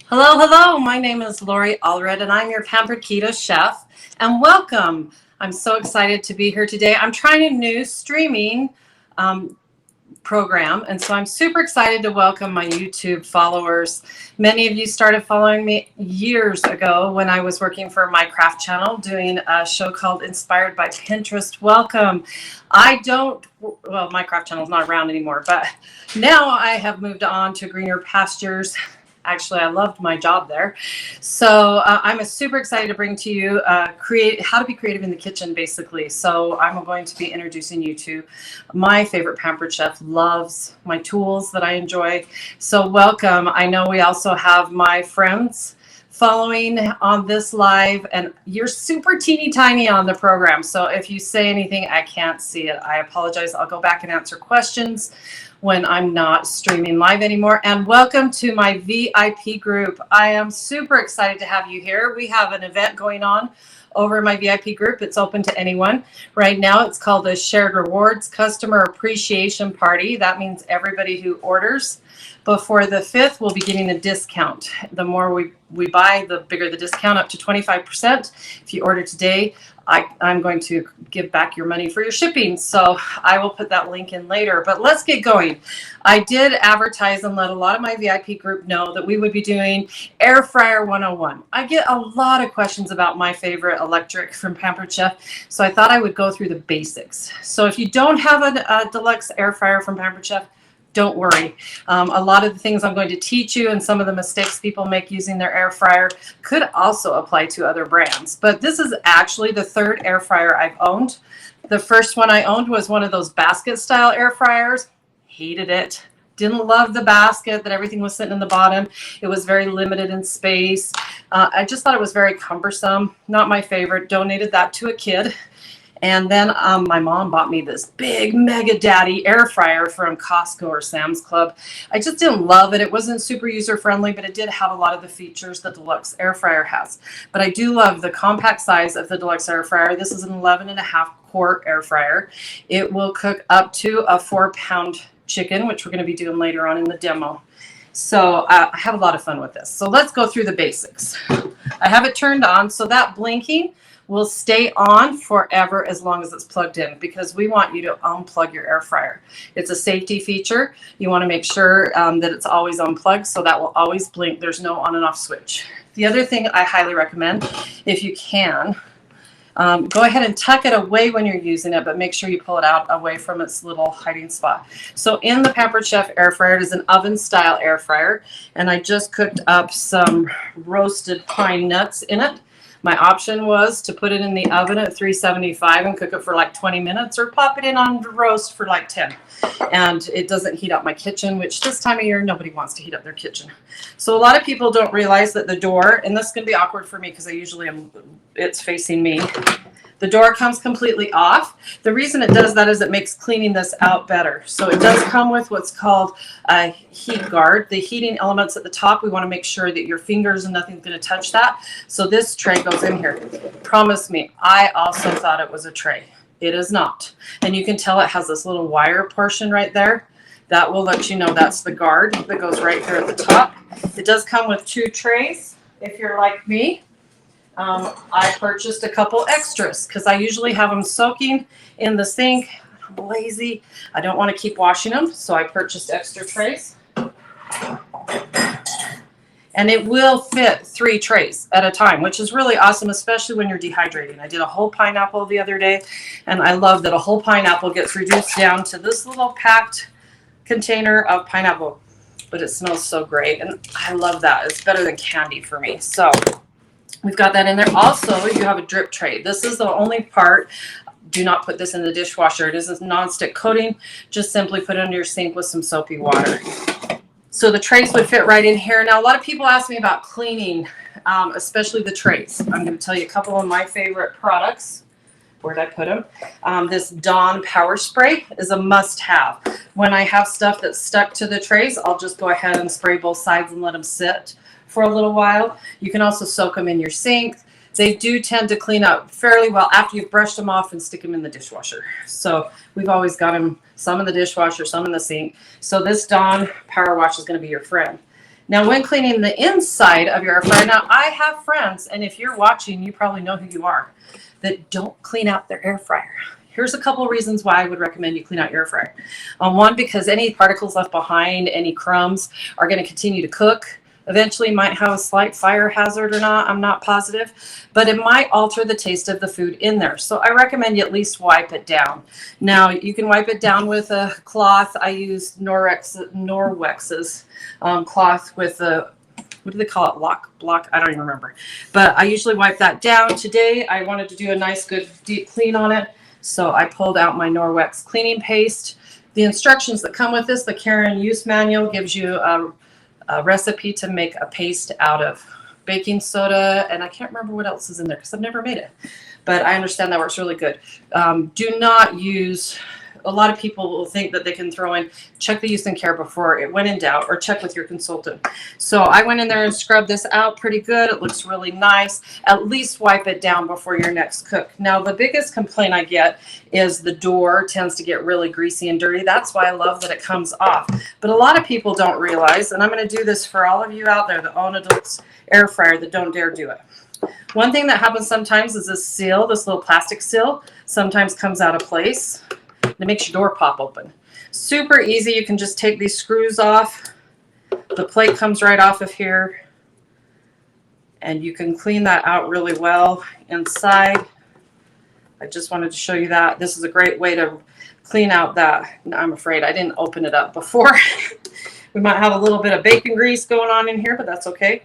Hello, hello. My name is Lori Allred, and I'm your Pampered Keto Chef. And welcome. I'm so excited to be here today. I'm trying a new streaming program, and so I'm super excited to welcome my YouTube followers. Many of you started following me years ago when I was working for my craft channel doing a show called Inspired by Pinterest. Welcome. Well, my craft channel is not around anymore, but now I have moved on to greener pastures. Actually, I loved my job there. So I'm super excited to bring to you how to be creative in the kitchen, basically. So I'm going to be introducing you to my favorite Pampered Chef, loves my tools that I enjoy. So welcome. I know we also have my friends following on this live, and you're super teeny tiny on the program. So if you say anything, I can't see it. I apologize. I'll go back and answer questions when I'm not streaming live anymore. And welcome to my VIP group. I am super excited to have you here. We have an event going on over my VIP group. It's open to anyone. Right now it's called the Shared Rewards Customer Appreciation Party. That means everybody who orders before the 5th will be getting a discount. The more we buy, the bigger the discount, up to 25%. If you order today, I'm going to give back your money for your shipping. So I will put that link in later, but let's get going. I did advertise and let a lot of my VIP group know that we would be doing Air Fryer 101. I get a lot of questions about my favorite electric from Pampered Chef, so I thought I would go through the basics. So if you don't have a Deluxe air fryer from Pampered Chef, don't worry. A lot of the things I'm going to teach you and some of the mistakes people make using their air fryer could also apply to other brands. But this is actually the third air fryer I've owned. The first one I owned was one of those basket style air fryers. Hated it. Didn't love the basket, that everything was sitting in the bottom. It was very limited in space. I just thought it was very cumbersome. Not my favorite. Donated that to a kid. And then my mom bought me this big Mega Daddy air fryer from Costco or Sam's Club. I just didn't love it. It wasn't super user friendly, but it did have a lot of the features the Deluxe air fryer has. But I do love the compact size of the Deluxe air fryer. This is an 11.5 quart air fryer. It will cook up to a 4-pound chicken, which we're going to be doing later on in the demo. So I have a lot of fun with this. So let's go through the basics. I have it turned on, so that blinking will stay on forever as long as it's plugged in, because we want you to unplug your air fryer. It's a safety feature. You want to make sure that it's always unplugged, so that will always blink. There's no on and off switch. The other thing I highly recommend, if you can, go ahead and tuck it away when you're using it, but make sure you pull it out away from its little hiding spot. So in the Pampered Chef air fryer, it is an oven style air fryer, and I just cooked up some roasted pine nuts in it. My option was to put it in the oven at 375 and cook it for like 20 minutes, or pop it in on roast for like 10. And it doesn't heat up my kitchen, which this time of year, nobody wants to heat up their kitchen. So a lot of people don't realize that the door, and this is going to be awkward for me because I usually it's facing me. The door comes completely off. The reason it does that is it makes cleaning this out better. So it does come with what's called a heat guard. The heating elements at the top, we want to make sure that your fingers and nothing's going to touch that. So this tray goes in here. Promise me, I also thought it was a tray. It is not. And you can tell it has this little wire portion right there. That will let you know that's the guard that goes right here at the top. It does come with 2 trays if you're like me. I purchased a couple extras because I usually have them soaking in the sink. I'm lazy. I don't want to keep washing them, so I purchased extra trays. And it will fit 3 trays at a time, which is really awesome, especially when you're dehydrating. I did a whole pineapple the other day, and I love that a whole pineapple gets reduced down to this little packed container of pineapple. But it smells so great, and I love that. It's better than candy for me. So we've got that in there. Also, you have a drip tray. This is the only part. Do not put this in the dishwasher. It is a non-stick coating. Just simply put it under your sink with some soapy water. So the trays would fit right in here. Now, a lot of people ask me about cleaning, especially the trays. I'm going to tell you a couple of my favorite products. Where'd I put them? This Dawn Power Spray is a must-have. When I have stuff that's stuck to the trays, I'll just go ahead and spray both sides and let them sit for a little while. You can also soak them in your sink. They do tend to clean up fairly well after you've brushed them off and stick them in the dishwasher. So we've always got them, some in the dishwasher, some in the sink. So this Dawn Power Wash is going to be your friend. Now, when cleaning the inside of your air fryer, now I have friends, and if you're watching, you probably know who you are, that don't clean out their air fryer. Here's a couple of reasons why I would recommend you clean out your air fryer. One, because any particles left behind, any crumbs, are going to continue to cook. Eventually might have a slight fire hazard or not, I'm not positive, but it might alter the taste of the food in there. So I recommend you at least wipe it down. Now, you can wipe it down with a cloth. I use Norwex's cloth with a, what do they call it? Block? I don't even remember. But I usually wipe that down. Today, I wanted to do a nice, good, deep clean on it. So I pulled out my Norwex cleaning paste. The instructions that come with this, the care and use manual, gives you a recipe to make a paste out of baking soda, and I can't remember what else is in there because I've never made it, but I understand that works really good. Do not use, a lot of people will think that they can throw in, check the use and care before it, when in doubt, or check with your consultant. So I went in there and scrubbed this out pretty good. It looks really nice. At least wipe it down before your next cook. Now, the biggest complaint I get is the door tends to get really greasy and dirty. That's why I love that it comes off. But a lot of people don't realize, and I'm going to do this for all of you out there that own a Deluxe air fryer that don't dare do it. One thing that happens sometimes is this seal, this little plastic seal, sometimes comes out of place. It makes your door pop open. Super easy. You can just take these screws off. The plate comes right off of here. And you can clean that out really well inside. I just wanted to show you that. This is a great way to clean out that. I'm afraid I didn't open it up before. We might have a little bit of bacon grease going on in here, but that's okay.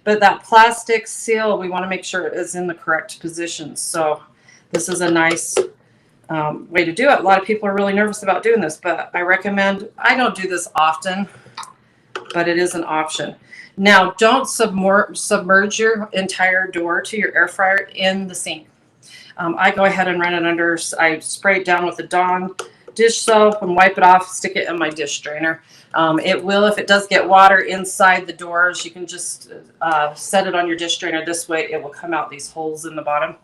But that plastic seal, we want to make sure it is in the correct position. So this is a nice way to do it. A lot of people are really nervous about doing this, but I recommend, I don't do this often, but it is an option. Now, don't submerge your entire door to your air fryer in the sink. I go ahead and run it under, I spray it down with the Dawn dish soap and wipe it off, stick it in my dish strainer. It will, if it does get water inside the doors, you can just set it on your dish strainer. This way it will come out these holes in the bottom.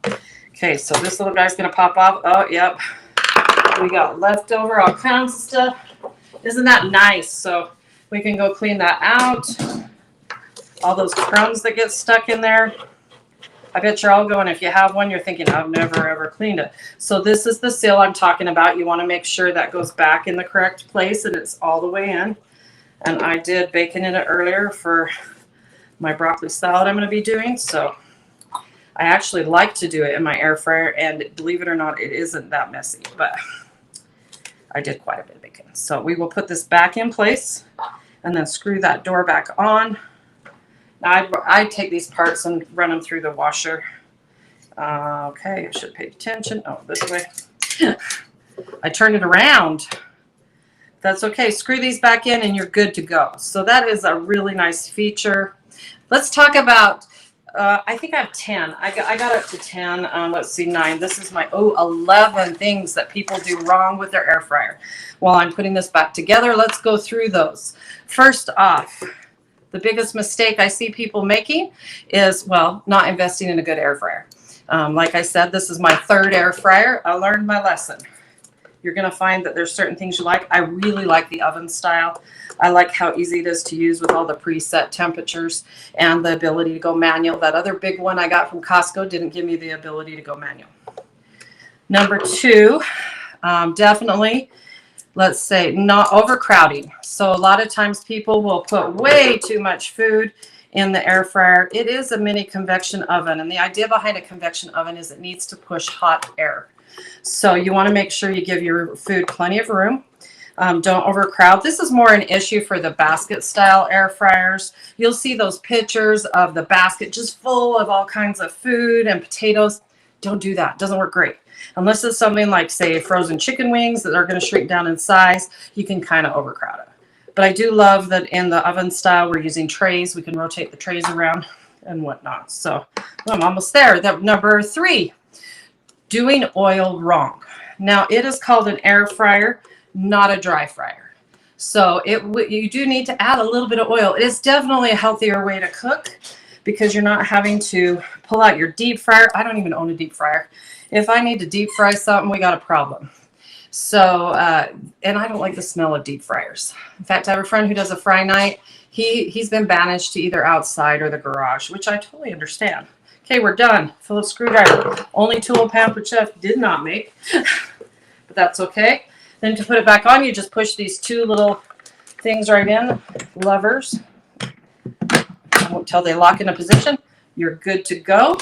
Okay, so this little guy's going to pop off. Oh, yep. We got leftover, all kinds of stuff. Isn't that nice? So we can go clean that out. All those crumbs that get stuck in there. I bet you're all going, if you have one, you're thinking, I've never, ever cleaned it. So this is the seal I'm talking about. You want to make sure that goes back in the correct place and it's all the way in. And I did bacon in it earlier for my broccoli salad I'm going to be doing. So I actually like to do it in my air fryer, and believe it or not, it isn't that messy, but I did quite a bit of bacon. So we will put this back in place and then screw that door back on. Now I take these parts and run them through the washer. Okay, I should pay attention. Oh, this way. I turn it around. That's okay. Screw these back in and you're good to go. So that is a really nice feature. Let's talk about, I think I have 10. I got up to 10. Let's see, 9. This is my 11 things that people do wrong with their air fryer. While I'm putting this back together, let's go through those. First off, the biggest mistake I see people making is, well, not investing in a good air fryer. Like I said, this is my 3rd air fryer. I learned my lesson. You're going to find that there's certain things you like. I really like the oven style. I like how easy it is to use with all the preset temperatures and the ability to go manual. That other big one I got from Costco didn't give me the ability to go manual. Number 2, definitely, let's say, not overcrowding. So a lot of times people will put way too much food in the air fryer. It is a mini convection oven, and the idea behind a convection oven is it needs to push hot air. So you want to make sure you give your food plenty of room. Don't overcrowd. This is more an issue for the basket style air fryers. You'll see those pictures of the basket just full of all kinds of food and potatoes. Don't do that. It doesn't work great. Unless it's something like, say, frozen chicken wings that are going to shrink down in size, you can kind of overcrowd it. But I do love that in the oven style, we're using trays. We can rotate the trays around and whatnot. So I'm almost there. Number 3, doing oil wrong. Now, it is called an air fryer, not a dry fryer. So you do need to add a little bit of oil. It is definitely a healthier way to cook because you're not having to pull out your deep fryer. I don't even own a deep fryer. If I need to deep fry something, we got a problem. So, and I don't like the smell of deep fryers. In fact, I have a friend who does a fry night. He's been banished to either outside or the garage, which I totally understand. Okay, we're done. Phillips screwdriver. Only tool Pampered Chef did not make, but that's okay. Then to put it back on, you just push these two little things right in, levers, until they lock into position. You're good to go.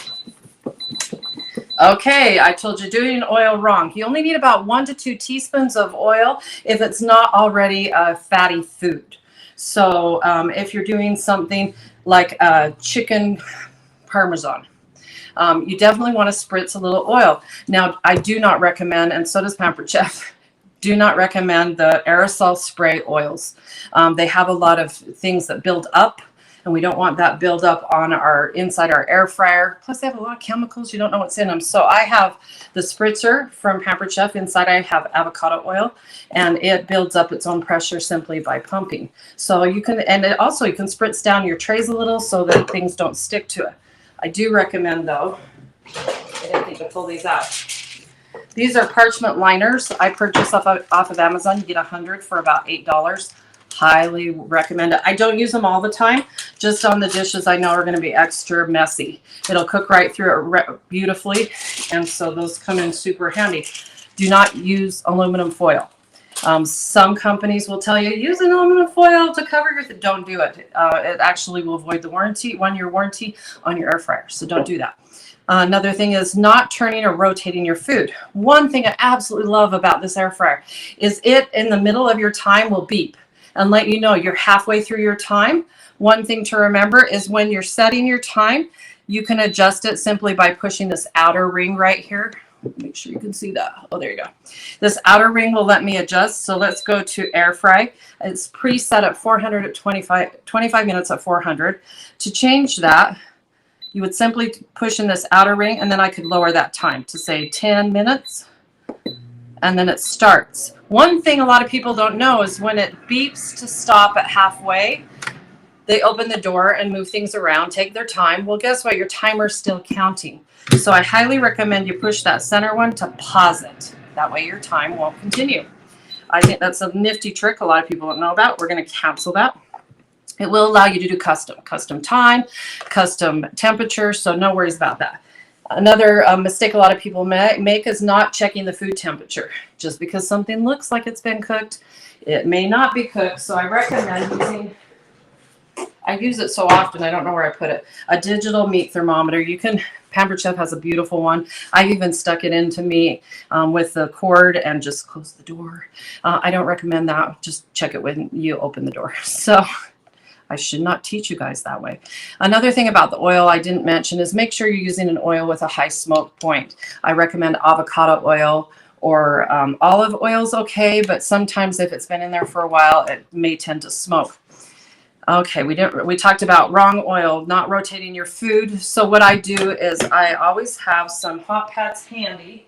Okay, I told you doing oil wrong. You only need about 1 to 2 teaspoons of oil if it's not already a fatty food. So if you're doing something like chicken parmesan, you definitely want to spritz a little oil. Now, I do not recommend, and so does Pampered Chef, do not recommend the aerosol spray oils. They have a lot of things that build up, and we don't want that build up on inside our air fryer. Plus, they have a lot of chemicals. You don't know what's in them. So I have the spritzer from Pampered Chef. Inside I have avocado oil, and it builds up its own pressure simply by pumping. So you can, and also you can spritz down your trays a little so that things don't stick to it. I do recommend, though, I didn't need to pull these out. These are parchment liners. I purchased off of Amazon. You get 100 for about $8. Highly recommend it. I don't use them all the time, just on the dishes I know are going to be extra messy. It'll cook right through it beautifully, and so those come in super handy. Do not use aluminum foil. Some companies will tell you use an aluminum foil to cover your don't do it. It actually will void the warranty, 1-year warranty on your air fryer, so don't do that. Another thing is not turning or rotating your food. One thing I absolutely love about this air fryer is it in the middle of your time will beep and let you know you're halfway through your time. One thing to remember is when you're setting your time, you can adjust it simply by pushing this outer ring right here. Make sure you can see that. Oh, there you go. This outer ring will let me adjust. So let's go to air fry. It's preset at 400 at 25 minutes at 400. To change that, you would simply push in this outer ring, and then I could lower that time to say 10 minutes, and then it starts. One thing a lot of people don't know is when it beeps to stop at halfway, they open the door and move things around, take their time. Well, guess what? Your timer's still counting. So I highly recommend you push that center one to pause it. That way your time won't continue. I think that's a nifty trick a lot of people don't know about. We're going to cancel that. It will allow you to do custom time, custom temperature, so no worries about that. Another mistake a lot of people make is not checking the food temperature. Just because something looks like it's been cooked, it may not be cooked. So I recommend using, I use it so often, I don't know where I put it, a digital meat thermometer. You can, Pampered Chef has a beautiful one. I've even stuck it into meat with the cord and just close the door. I don't recommend that. Just check it when you open the door. So I should not teach you guys that way. Another thing about the oil I didn't mention is make sure you're using an oil with a high smoke point. I recommend avocado oil or olive oil is okay, but sometimes if it's been in there for a while, it may tend to smoke. Okay, we talked about wrong oil, not rotating your food. So what I do is I always have some hot pads handy.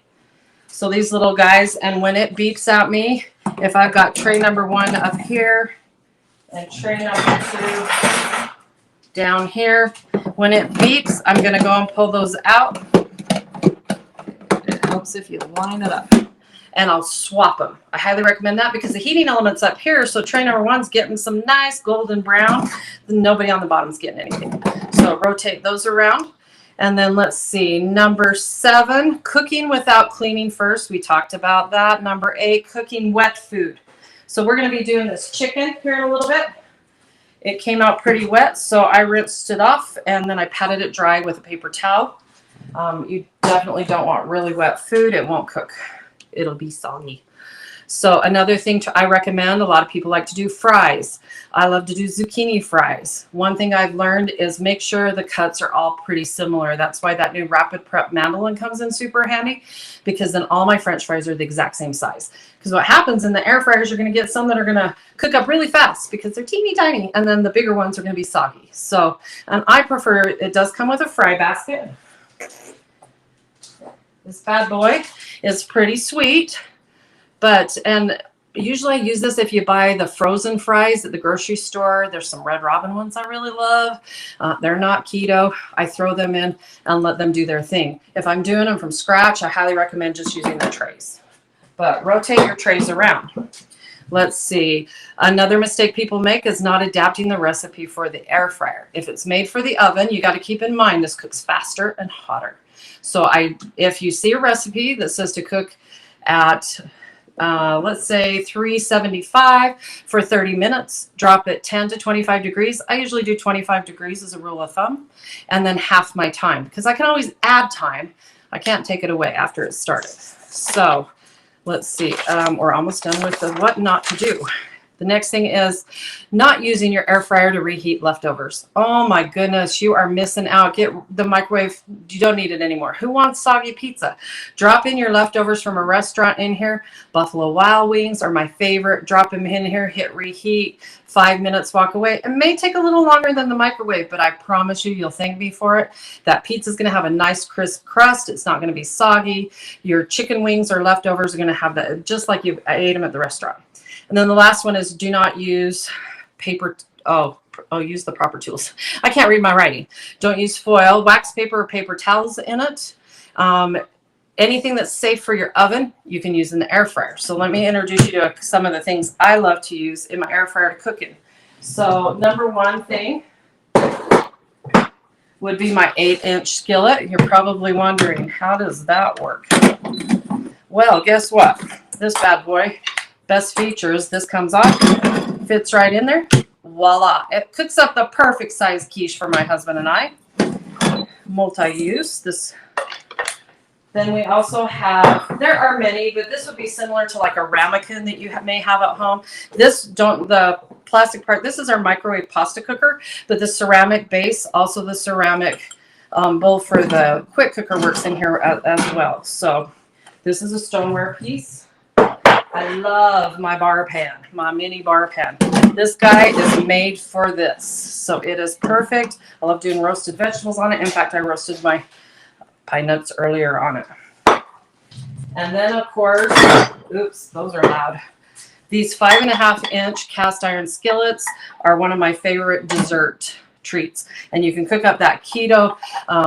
So these little guys, and when it beeps at me, if I've got tray number 1 up here, and tray number 2 down here. When it beeps, I'm going to go and pull those out. It helps if you line it up. And I'll swap them. I highly recommend that because the heating element's up here, so tray number 1's getting some nice golden brown. Nobody on the bottom's getting anything. So rotate those around. And then let's see, number 7, cooking without cleaning first. We talked about that. Number 8, cooking wet food. So we're going to be doing this chicken here in a little bit. It came out pretty wet, so I rinsed it off, and then I patted it dry with a paper towel. You definitely don't want really wet food. It won't cook. It'll be soggy. So another thing I recommend, a lot of people like to do fries. I love to do zucchini fries. One thing I've learned is make sure the cuts are all pretty similar. That's why that new Rapid Prep mandolin comes in super handy, because then all my French fries are the exact same size. Because what happens in the air fryers, you're going to get some that are going to cook up really fast because they're teeny tiny, and then the bigger ones are going to be soggy. So, and I prefer, it does come with a fry basket. This bad boy is pretty sweet. And usually I use this if you buy the frozen fries at the grocery store. There's some Red Robin ones I really love. They're not keto. I throw them in and let them do their thing. If I'm doing them from scratch, I highly recommend just using the trays. But rotate your trays around. Let's see. Another mistake people make is not adapting the recipe for the air fryer. If it's made for the oven, you got to keep in mind this cooks faster and hotter. So if you see a recipe that says to cook at let's say 375 for 30 minutes, drop it 10 to 25 degrees. I usually do 25 degrees as a rule of thumb, and then half my time, because I can always add time. I can't take it away after it's started. So let's see. We're almost done with the what not to do. The next thing is not using your air fryer to reheat leftovers. Oh my goodness, you are missing out. Get the microwave. You don't need it anymore. Who wants soggy pizza? Drop in your leftovers from a restaurant in here. Buffalo Wild Wings are my favorite. Drop them in here, hit reheat, 5 minutes, walk away. It may take a little longer than the microwave, but I promise you'll thank me for it. That pizza is going to have a nice crisp crust. It's not going to be soggy. Your chicken wings or leftovers are going to have that just like you ate them at the restaurant. And then the last one is do not use paper. Use the proper tools. I can't read my writing. Don't use foil, wax paper, or paper towels in it. Anything that's safe for your oven, you can use in the air fryer. So let me introduce you to some of the things I love to use in my air fryer to cook in. So number one thing would be my 8-inch skillet. You're probably wondering, how does that work? Well, guess what? This bad boy, best features, this comes off, fits right in there. Voila. It cooks up the perfect size quiche for my husband and I. Multi-use. Then we also have, there are many, but this would be similar to like a ramekin that you may have at home. The plastic part, this is our microwave pasta cooker, but the ceramic base, also the ceramic bowl for the quick cooker works in here as well. So this is a stoneware piece. I love my bar pan, my mini bar pan. This guy is made for this. So it is perfect. I love doing roasted vegetables on it. In fact, I roasted my pine nuts earlier on it. And then of course, oops, those are loud. These 5.5-inch cast iron skillets are one of my favorite dessert treats. And you can cook up that keto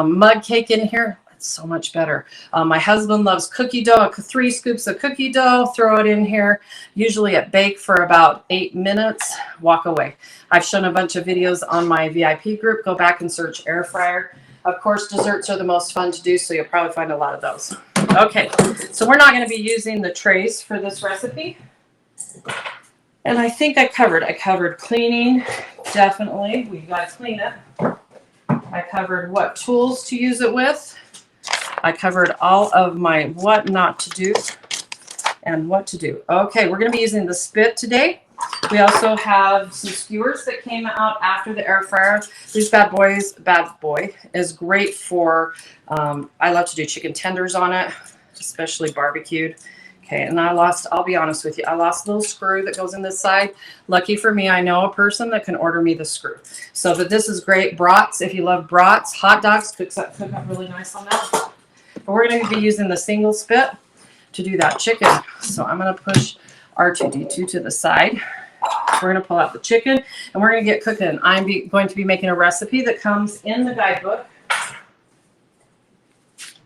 mud cake in here. It's so much better. My husband loves cookie dough. 3 scoops of cookie dough, throw it in here. Usually it bakes for about 8 minutes. Walk away. I've shown a bunch of videos on my VIP group. Go back and search air fryer. Of course, desserts are the most fun to do, so you'll probably find a lot of those. Okay, so we're not going to be using the trays for this recipe. And I think I covered cleaning. Definitely, we got to clean it. I covered what tools to use it with. I covered all of my what not to do and what to do. Okay, we're going to be using the spit today. We also have some skewers that came out after the air fryer. These bad boy is great for, I love to do chicken tenders on it, especially barbecued. Okay, and I'll be honest with you, I lost a little screw that goes in this side. Lucky for me, I know a person that can order me the screw. So, but this is great. Brats, if you love brats, hot dogs, cook up really nice on that. But we're going to be using the single spit to do that chicken. So I'm going to push R2-D2 to the side. We're going to pull out the chicken and we're going to get cooking. I'm going to be making a recipe that comes in the guidebook.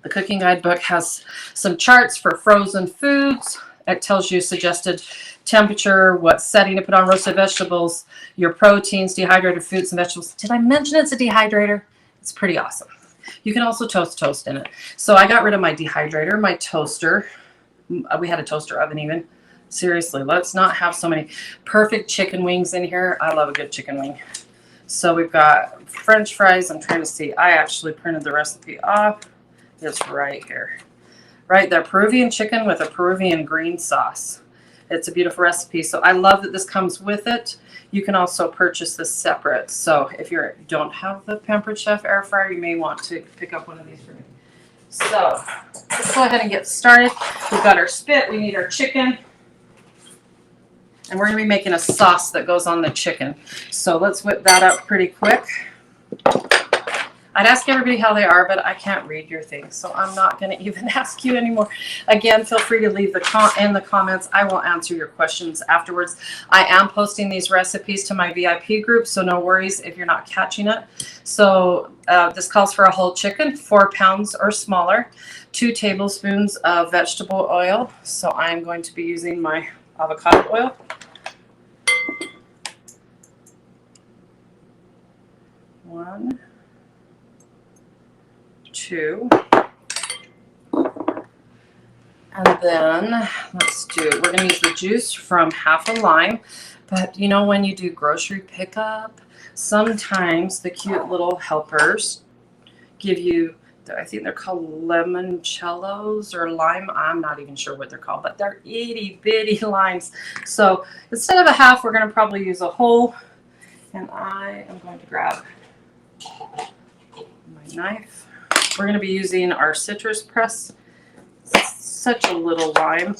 The cooking guidebook has some charts for frozen foods. It tells you suggested temperature, what setting to put on roasted vegetables, your proteins, dehydrated fruits and vegetables. Did I mention it's a dehydrator? It's pretty awesome. You can also toast in it. So I got rid of my dehydrator, my toaster. We had a toaster oven even. Seriously, let's not have so many perfect chicken wings in here. I love a good chicken wing. So we've got French fries. I'm trying to see. I actually printed the recipe off. It's right here. Right there. Peruvian chicken with a Peruvian green sauce. It's a beautiful recipe. So I love that this comes with it. You can also purchase this separate. So if you don't have the Pampered Chef air fryer, you may want to pick up one of these for me. So let's go ahead and get started. We've got our spit. We need our chicken. And we're going to be making a sauce that goes on the chicken. So let's whip that up pretty quick. I'd ask everybody how they are, but I can't read your things, so I'm not going to even ask you anymore. Again, feel free to leave in the comments. I will answer your questions afterwards. I am posting these recipes to my VIP group, so no worries if you're not catching it. So this calls for a whole chicken, 4 pounds or smaller, 2 tablespoons of vegetable oil. So I'm going to be using my avocado oil. 1, 2. And then we're going to use the juice from half a lime. But you know, when you do grocery pickup, sometimes the cute little helpers give you, I think they're called limoncellos or lime. I'm not even sure what they're called, but they're itty bitty limes. So instead of a half, we're going to probably use a whole. And I am going to grab my knife. We're going to be using our citrus press. Such a little lime.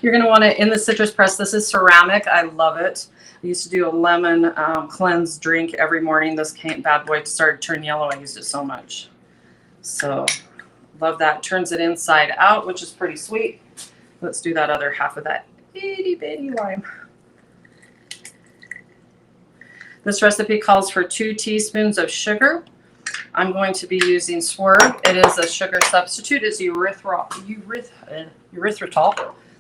You're going to want it in the citrus press. This is ceramic. I love it. I used to do a lemon cleanse drink every morning. This bad boy started to turn yellow. I used it so much. So love that. Turns it inside out, which is pretty sweet. Let's do that other half of that itty bitty lime. This recipe calls for 2 teaspoons of sugar. I'm going to be using Swerve. It is a sugar substitute. It's erythritol.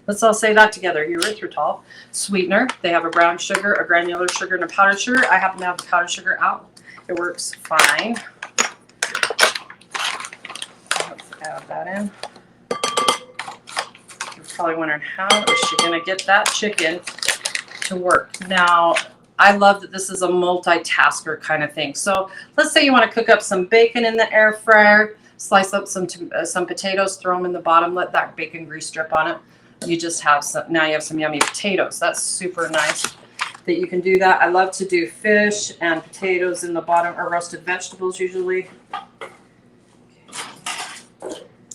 Let's all say that together. Erythritol. Sweetener. They have a brown sugar, a granular sugar, and a powdered sugar. I happen to have the powdered sugar out. It works fine. Let's add that in. You're probably wondering, how is she going to get that chicken to work? Now, I love that this is a multitasker kind of thing. So let's say you want to cook up some bacon in the air fryer, slice up some potatoes, throw them in the bottom, let that bacon grease drip on it. You just have now you have some yummy potatoes. That's super nice that you can do that. I love to do fish and potatoes in the bottom, or roasted vegetables usually.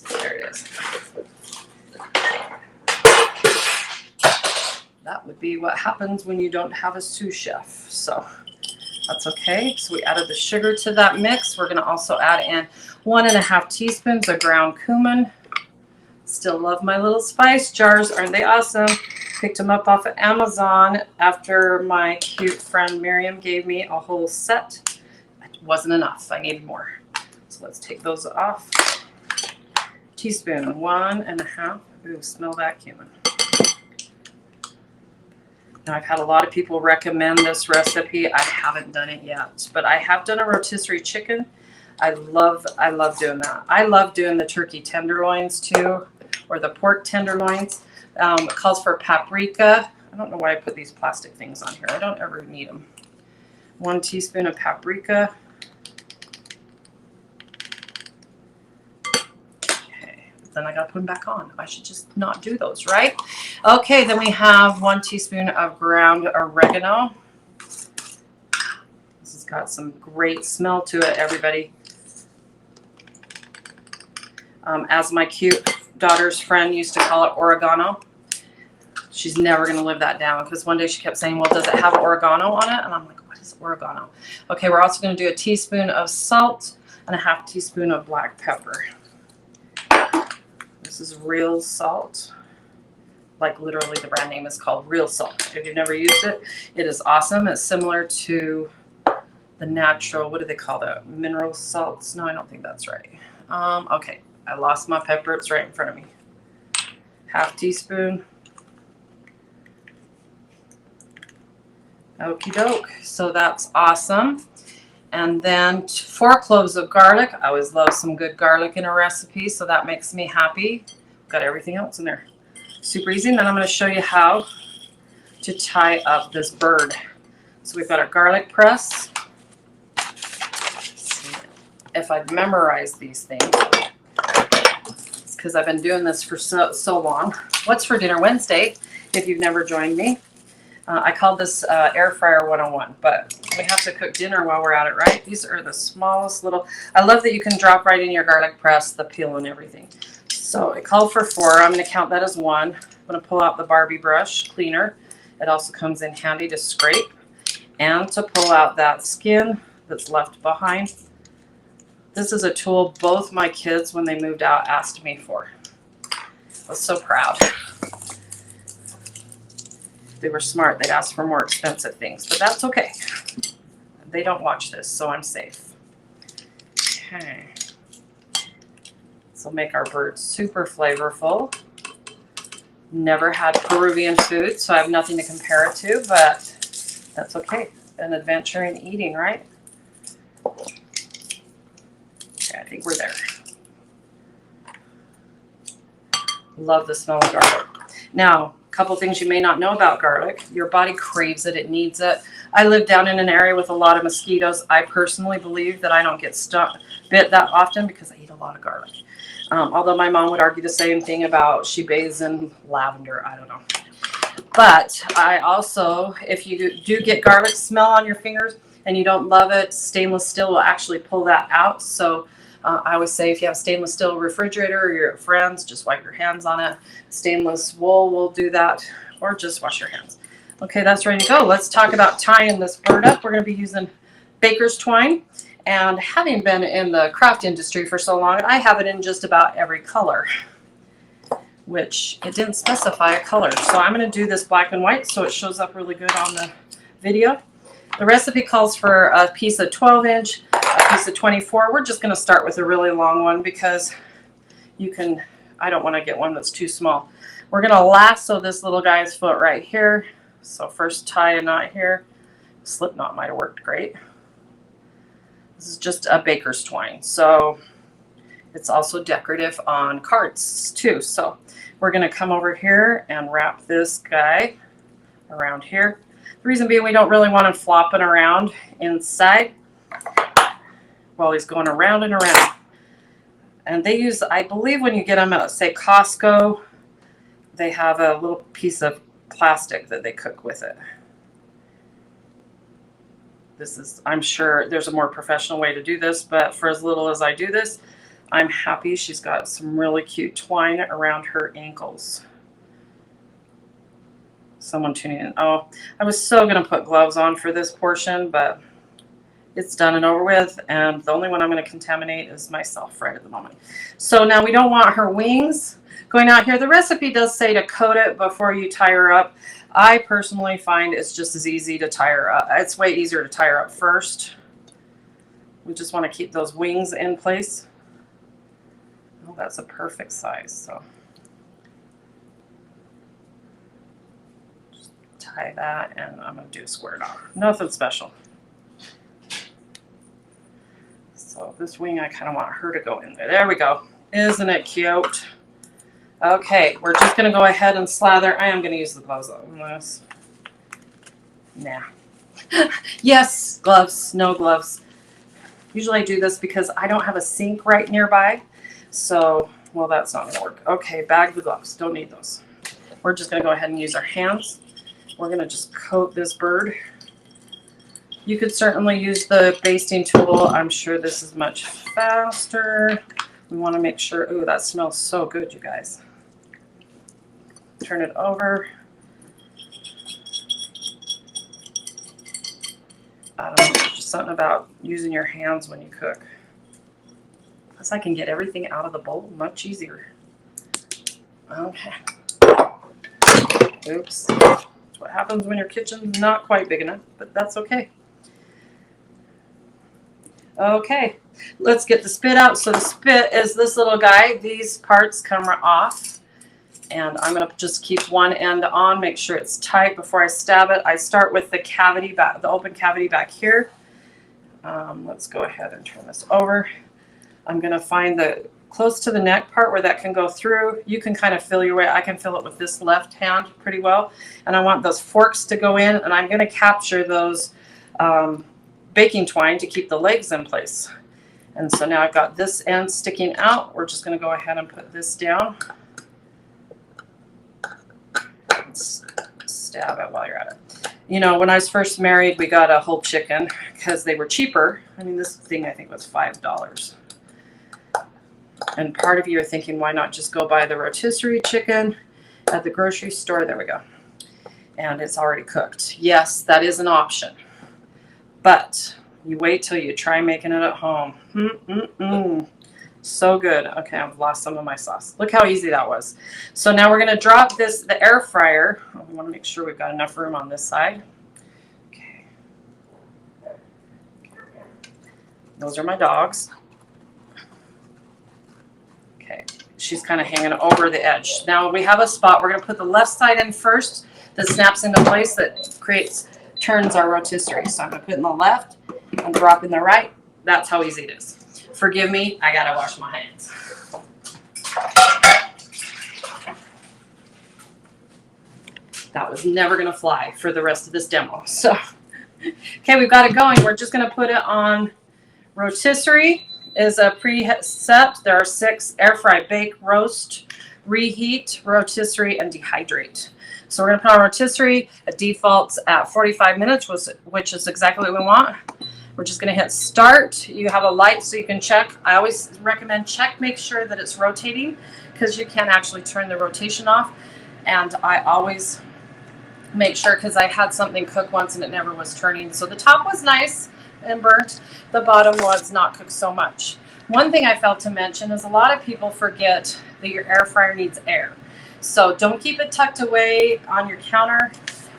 There it is. That would be what happens when you don't have a sous chef. So that's okay. So we added the sugar to that mix. We're going to also add in 1.5 teaspoons of ground cumin. Still love my little spice jars. Aren't they awesome? Picked them up off of Amazon after my cute friend Miriam gave me a whole set. It wasn't enough. I needed more. So let's take those off. Teaspoon, 1.5. Ooh, smell that cumin. Now, I've had a lot of people recommend this recipe. I haven't done it yet, but I have done a rotisserie chicken. I love doing that. I love doing the turkey tenderloins too, or the pork tenderloins. It calls for paprika. I don't know why I put these plastic things on here. I don't ever need them. 1 teaspoon of paprika. Then I got to put them back on. I should just not do those, right? Okay, then we have 1 teaspoon of ground oregano. This has got some great smell to it, everybody. As my cute daughter's friend used to call it, oregano. She's never going to live that down, because one day she kept saying, well, does it have oregano on it? And I'm like, what is oregano? Okay, we're also going to do a teaspoon of salt and 1/2 teaspoon of black pepper. This is real salt. Like literally the brand name is called Real Salt. If you've never used it, it is awesome. It's similar to the natural, what do they call that? Mineral salts? No, I don't think that's right. Okay, I lost my pepper. It's right in front of me. 1/2 teaspoon. Okie doke. So that's awesome. And then 4 cloves of garlic. I always love some good garlic in a recipe, so that makes me happy. Got everything else in there. Super easy. And then I'm going to show you how to tie up this bird. So we've got our garlic press. If I'd memorized these things, it's because I've been doing this for so long. What's for dinner Wednesday, if you've never joined me. I called this Air Fryer 101, but we have to cook dinner while we're at it, right? These are the smallest little, I love that you can drop right in your garlic press, the peel and everything. So it called for 4. I'm going to count that as 1. I'm going to pull out the Barbie brush cleaner. It also comes in handy to scrape and to pull out that skin that's left behind. This is a tool both my kids, when they moved out, asked me for. I was so proud. They were smart. They'd ask for more expensive things, but that's okay. They don't watch this, so I'm safe. Okay. This will make our bird super flavorful. Never had Peruvian food, so I have nothing to compare it to, but that's okay. An adventure in eating, right? Okay, I think we're there. Love the smell of garlic. Now, a couple things you may not know about garlic. Your body craves it. It needs it. I live down in an area with a lot of mosquitoes. I personally believe that I don't get bit that often because I eat a lot of garlic. Although my mom would argue the same thing about she bathes in lavender. I don't know. But I also, if you do get garlic smell on your fingers and you don't love it, stainless steel will actually pull that out. So I always say if you have stainless steel refrigerator or you're at friends, just wipe your hands on it. Stainless wool will do that, or just wash your hands. Okay, that's ready to go. Let's talk about tying this bird up. We're going to be using baker's twine. And having been in the craft industry for so long, I have it in just about every color, which it didn't specify a color. So I'm going to do this black and white so it shows up really good on the video. The recipe calls for a piece of 12-inch, a piece of 24. We're just going to start with a really long one because I don't want to get one that's too small. We're going to lasso this little guy's foot right here. So first tie a knot here. Slip knot might have worked great. This is just a baker's twine. So it's also decorative on cards too. So we're going to come over here and wrap this guy around here. The reason being we don't really want him flopping around inside while he's going around and around. And they use, I believe when you get them at, say, Costco, they have a little piece of plastic that they cook with it. This is, I'm sure there's a more professional way to do this, but for as little as I do this, I'm happy. She's got some really cute twine around her ankles. Someone tuning in. Oh, I was so going to put gloves on for this portion, but it's done and over with. And the only one I'm going to contaminate is myself right at the moment. So now we don't want her wings going out here. The recipe does say to coat it before you tie her up. I personally find it's just as easy to tie her up. It's way easier to tie her up first. We just want to keep those wings in place. Oh, that's a perfect size. So just tie that, and I'm going to do a square knot. Nothing special. So this wing, I kind of want her to go in there. There we go. Isn't it cute? Okay, we're just going to go ahead and slather. I am going to use the gloves on this. Nah. Yes, gloves. No gloves. Usually I do this because I don't have a sink right nearby. So, well, that's not going to work. Okay, bag the gloves. Don't need those. We're just going to go ahead and use our hands. We're going to just coat this bird. You could certainly use the basting tool. I'm sure this is much faster. We want to make sure. Ooh, that smells so good, you guys. Turn it over. I don't know, there's just something about using your hands when you cook. Plus I can get everything out of the bowl much easier. Okay. Oops. That's what happens when your kitchen's not quite big enough, but that's okay. Okay, let's get the spit out. So the spit is this little guy. These parts come off. And I'm going to just keep one end on, make sure it's tight before I stab it. I start with the cavity back, the open cavity back here. Let's go ahead and turn this over. I'm going to find the close to the neck part where that can go through. You can kind of feel your way. I can feel it with this left hand pretty well. And I want those forks to go in, and I'm going to capture those baking twine to keep the legs in place. And so now I've got this end sticking out. We're just going to go ahead and put this down. Stab it while you're at it. You know, when I was first married, we got a whole chicken because they were cheaper. I mean, this thing I think was $5. And part of you are thinking, why not just go buy the rotisserie chicken at the grocery store? There we go. And it's already cooked. Yes, that is an option. But you wait till you try making it at home. So good. Okay, I've lost some of my sauce. Look how easy that was. So now we're going to drop this, the air fryer. We want to make sure we've got enough room on this side. Okay. Those are my dogs. Okay, she's kind of hanging over the edge. Now we have a spot. We're going to put the left side in first that snaps into place, that turns our rotisserie. So I'm going to put in the left and drop in the right. That's how easy it is. Forgive me, I gotta wash my hands. That was never gonna fly for the rest of this demo. So, okay, we've got it going. We're just gonna put it on rotisserie. Is a preset. There are 6: air fry, bake, roast, reheat, rotisserie, and dehydrate. So we're gonna put on rotisserie. It defaults at 45 minutes, which is exactly what we want. We're just gonna hit start. You have a light so you can check. I always recommend make sure that it's rotating, because you can actually turn the rotation off. And I always make sure, because I had something cook once and it never was turning. So the top was nice and burnt. The bottom was not cooked so much. One thing I failed to mention is a lot of people forget that your air fryer needs air. So don't keep it tucked away on your counter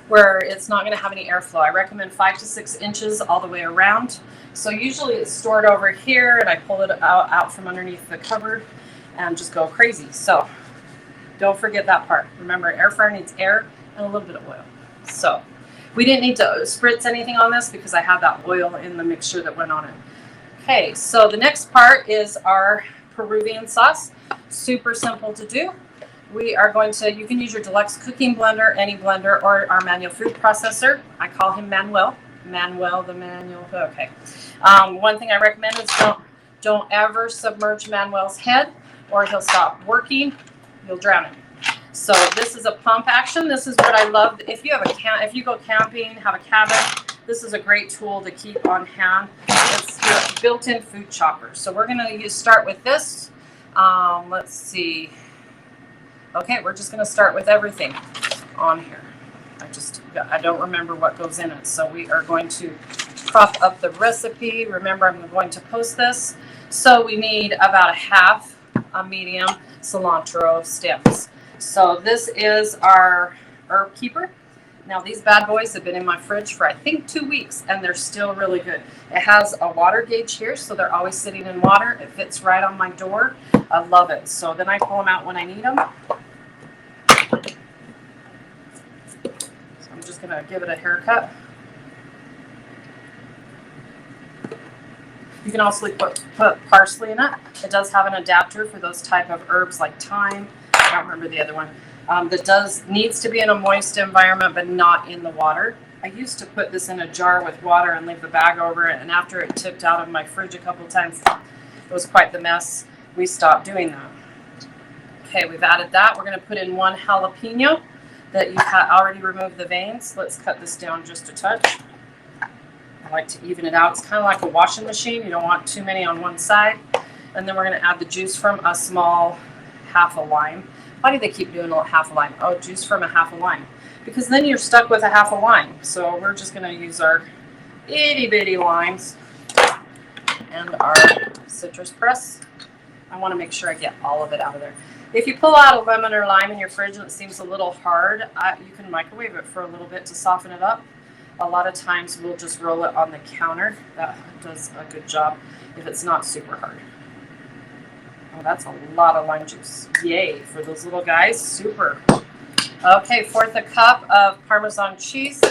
where it's not going to have any airflow. I recommend 5 to 6 inches all the way around. So usually it's stored over here, and I pull it out from underneath the cupboard and just go crazy. So don't forget that part. Remember, air fryer needs air and a little bit of oil. So we didn't need to spritz anything on this because I have that oil in the mixture that went on it. Okay, so the next part is our Peruvian sauce. Super simple to do. We are going to, you can use your Deluxe cooking blender, any blender, or our manual food processor. I call him Manuel. Manuel, the manual, okay. One thing I recommend is don't ever submerge Manuel's head, or he'll stop working. You'll drown him. So this is a pump action. This is what I love. If you have if you go camping, have a cabin, this is a great tool to keep on hand. It's a built-in food chopper. So we're going to start with this. Let's see. Okay, we're just going to start with everything on here. I don't remember what goes in it. So we are going to prop up the recipe. Remember, I'm going to post this. So we need about a medium cilantro stems. So this is our herb keeper. Now these bad boys have been in my fridge for I think 2 weeks, and they're still really good. It has a water gauge here, so they're always sitting in water. It fits right on my door. I love it. So then I pull them out when I need them. So I'm just gonna give it a haircut. You can also put parsley in it. It does have an adapter for those type of herbs like thyme. I don't remember the other one. That needs to be in a moist environment, but not in the water. I used to put this in a jar with water and leave the bag over it, and after it tipped out of my fridge a couple of times, it was quite the mess. We stopped doing that. Okay, we've added that. We're going to put in 1 jalapeno that you have already removed the veins. Let's cut this down just a touch. I like to even it out. It's kind of like a washing machine. You don't want too many on one side. And then we're going to add the juice from a small half a lime. Why do they keep doing a half a lime? Oh, juice from a half a lime. Because then you're stuck with a half a lime. So we're just going to use our itty bitty limes and our citrus press. I want to make sure I get all of it out of there. If you pull out a lemon or lime in your fridge and it seems a little hard, you can microwave it for a little bit to soften it up. A lot of times we'll just roll it on the counter. That does a good job if it's not super hard. Oh, that's a lot of lime juice. Yay, for those little guys, super. Okay, 1/4 cup of Parmesan cheese,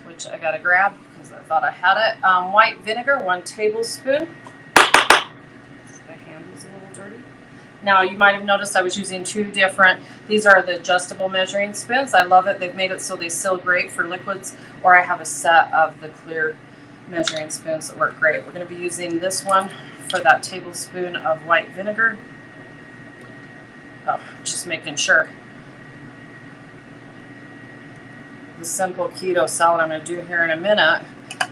which I gotta grab because I thought I had it. White vinegar, 1 tablespoon. The handle's a little dirty. Now, you might have noticed I was using 2 different, these are the adjustable measuring spoons. I love it. They've made it so they seal great for liquids, or I have a set of the clear measuring spoons that work great. We're gonna be using this one for that tablespoon of white vinegar. Oh, just making sure. The simple keto salad I'm going to do here in a minute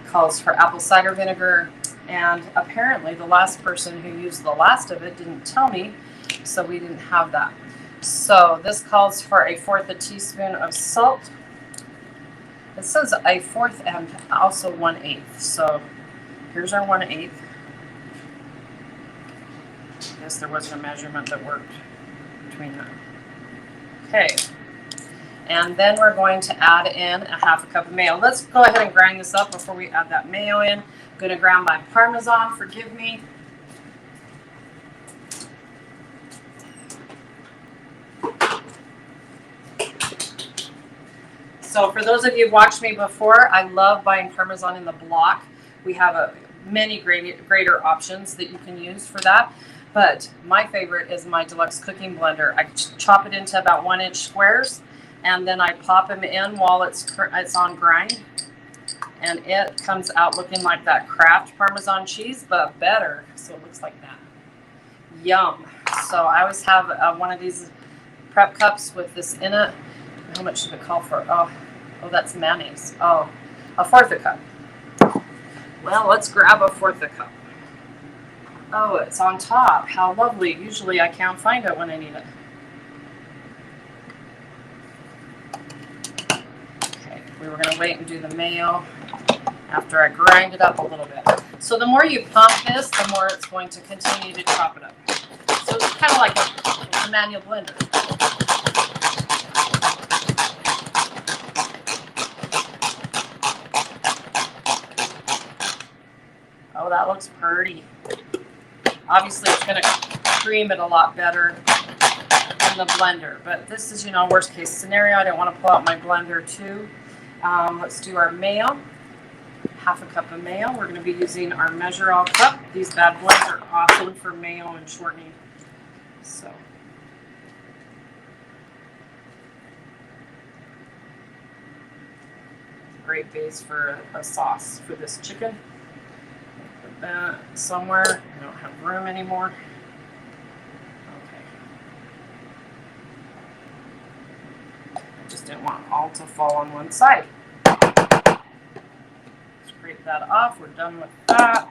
calls for apple cider vinegar, and apparently the last person who used the last of it didn't tell me, so we didn't have that. So this calls for 1/4 teaspoon of salt. It says 1/4 and also 1/8. So here's our 1/8. I guess there wasn't a measurement that worked between that. Okay. And then we're going to add in 1/2 cup of mayo. Let's go ahead and grind this up before we add that mayo in. I'm going to grind my Parmesan, forgive me. So for those of you who've watched me before, I love buying Parmesan in the block. We have a many greater options that you can use for that. But my favorite is my Deluxe cooking blender. I chop it into about 1-inch squares, and then I pop them in while it's on grind, and it comes out looking like that Kraft Parmesan cheese, but better. So it looks like that. Yum. So I always have one of these prep cups with this in it. How much does it call for? Oh, that's mayonnaise. Oh, a fourth a cup. Well, let's grab a fourth a cup. Oh, it's on top. How lovely. Usually I can't find it when I need it. Okay, we were going to wait and do the mayo after I grind it up a little bit. So the more you pump this, the more it's going to continue to chop it up. So it's kind of like a manual blender. Oh, that looks pretty. Obviously, it's going to cream it a lot better in the blender. But this is, worst case scenario. I don't want to pull out my blender too. Let's do our mayo. Half a cup of mayo. We're going to be using our Measure All cup. These bad boys are awesome for mayo and shortening. So. Great base for a sauce for this chicken. That somewhere. I don't have room anymore. Okay. I just didn't want all to fall on one side. Scrape that off. We're done with that.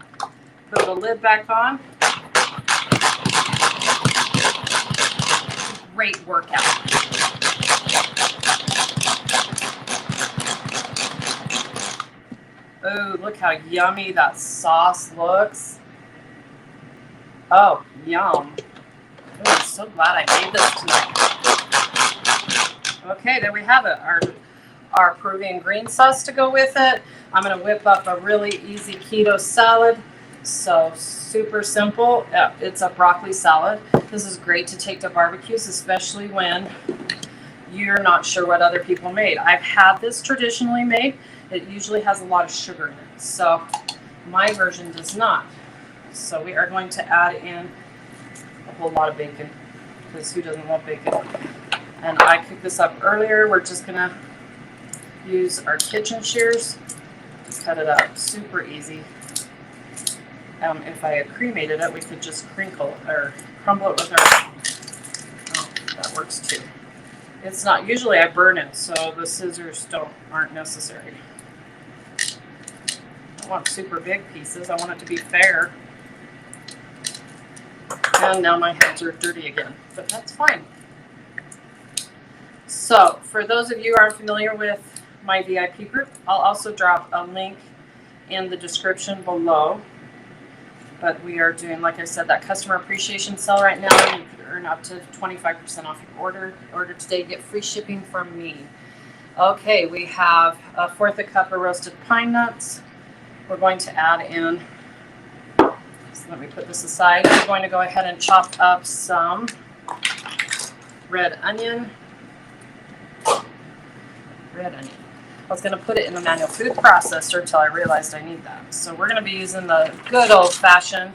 Put the lid back on. Great workout. Oh, look how yummy that sauce looks. Oh, yum. Oh, I'm so glad I made this tonight. Okay, there we have it. Our Peruvian green sauce to go with it. I'm going to whip up a really easy keto salad. So super simple. It's a broccoli salad. This is great to take to barbecues, especially when you're not sure what other people made. I've had this traditionally made. It usually has a lot of sugar in it. So my version does not. So we are going to add in a whole lot of bacon, because who doesn't love bacon? And I cooked this up earlier. We're just gonna use our kitchen shears to cut it up. Super easy. If I had cremated it, we could just crinkle or crumble it with our, oh, that works too. It's not, usually I burn it, so the scissors aren't necessary. I want super big pieces. I want it to be fair. And now my hands are dirty again, but that's fine. So for those of you who aren't familiar with my VIP group, I'll also drop a link in the description below. But we are doing, like I said, that customer appreciation sale right now. You could earn up to 25% off your order today. Get free shipping from me. Okay, we have a fourth a cup of roasted pine nuts. We're going to add in, so let me put this aside. We're going to go ahead and chop up some red onion. I was going to put it in the manual food processor until I realized I need that. So we're going to be using the good old-fashioned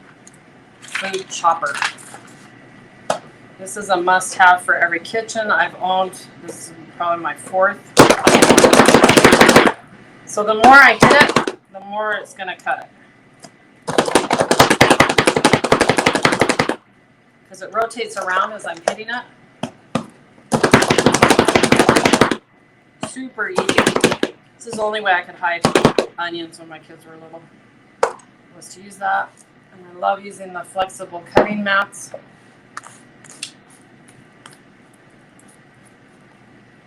food chopper. This is a must-have for every kitchen. I've owned, this is probably my fourth. So the more I hit it, the more it's going to cut it. Because it rotates around as I'm hitting it. Super easy. This is the only way I could hide onions when my kids were little, was to use that. And I love using the flexible cutting mats.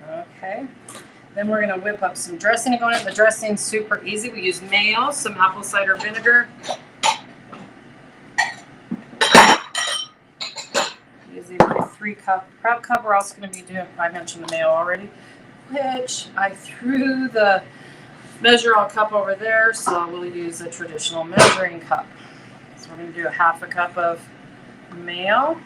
Okay. Then we're going to whip up some dressing to go in it. The dressing's super easy. We use mayo, some apple cider vinegar. Using my 3-cup prep cup. We're also going to be doing, I mentioned the mayo already, which I threw the Measure All cup over there, so we'll use a traditional measuring cup. So we're going to do a half a cup of mayo.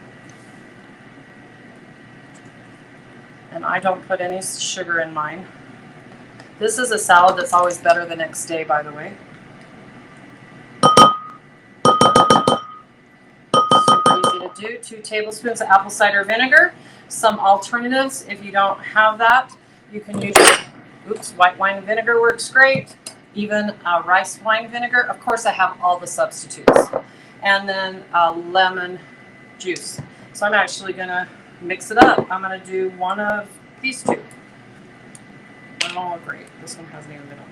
And I don't put any sugar in mine. This is a salad that's always better the next day, by the way. will do 2 tablespoons of apple cider vinegar. Some alternatives, if you don't have that, you can use, white wine vinegar works great. Even rice wine vinegar. Of course, I have all the substitutes. And then lemon juice. So I'm actually going to mix it up. I'm going to do one of these 2. Oh, great. This one hasn't even been opened.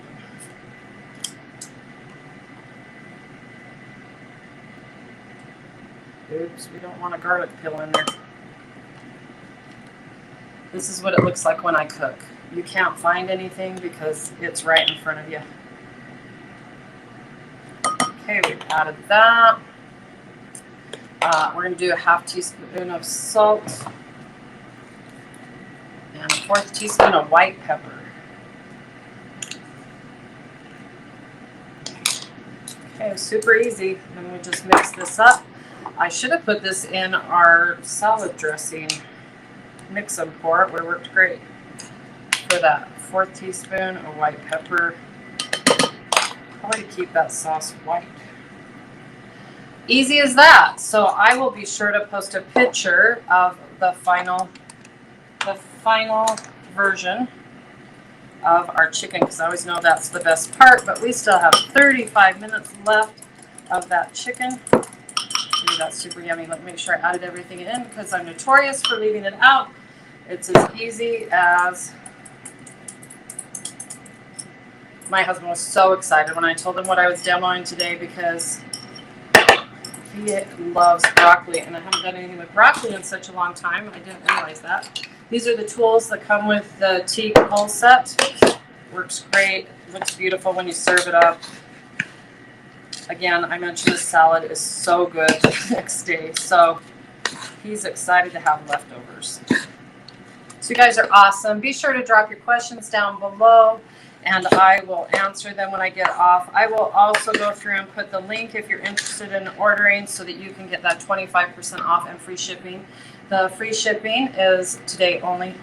Oops, we don't want a garlic peel in there. This is what it looks like when I cook. You can't find anything because it's right in front of you. Okay, we've added that. We're going to do a half teaspoon of salt and a 1/4 teaspoon of white pepper. Okay, super easy. Then we just mix this up. I should have put this in our salad dressing mix and pour. It would have worked great for that 1/4 teaspoon of white pepper. Probably to keep that sauce white. Easy as that. So I will be sure to post a picture of the final version of our chicken, because I always know that's the best part, but we still have 35 minutes left of that chicken. Ooh, that's super yummy. Let me make sure I added everything in, because I'm notorious for leaving it out. It's as easy as... My husband was so excited when I told him what I was demoing today, because he loves broccoli, and I haven't done anything with broccoli in such a long time. I didn't realize that. These are the tools that come with the teak bowl set. Works great. Looks beautiful when you serve it up. Again, I mentioned this salad is so good the next day, so he's excited to have leftovers. So you guys are awesome. Be sure to drop your questions down below, and I will answer them when I get off. I will also go through and put the link if you're interested in ordering, so that you can get that 25% off and free shipping. The free shipping is today only,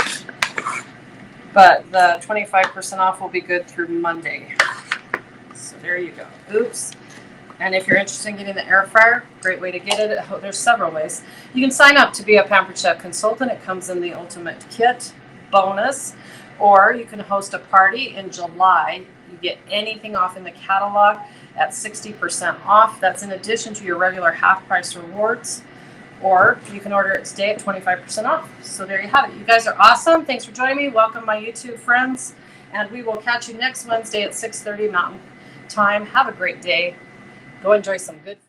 but the 25% off will be good through Monday. So there you go. Oops. And if you're interested in getting the air fryer, great way to get it. There's several ways. You can sign up to be a Pampered Chef consultant. It comes in the ultimate kit bonus. Or you can host a party in July. You get anything off in the catalog at 60% off. That's in addition to your regular half price rewards. Or you can order it today at 25% off. So there you have it. You guys are awesome. Thanks for joining me. Welcome my YouTube friends. And we will catch you next Wednesday at 6:30 Mountain Time. Have a great day. Go enjoy some good food.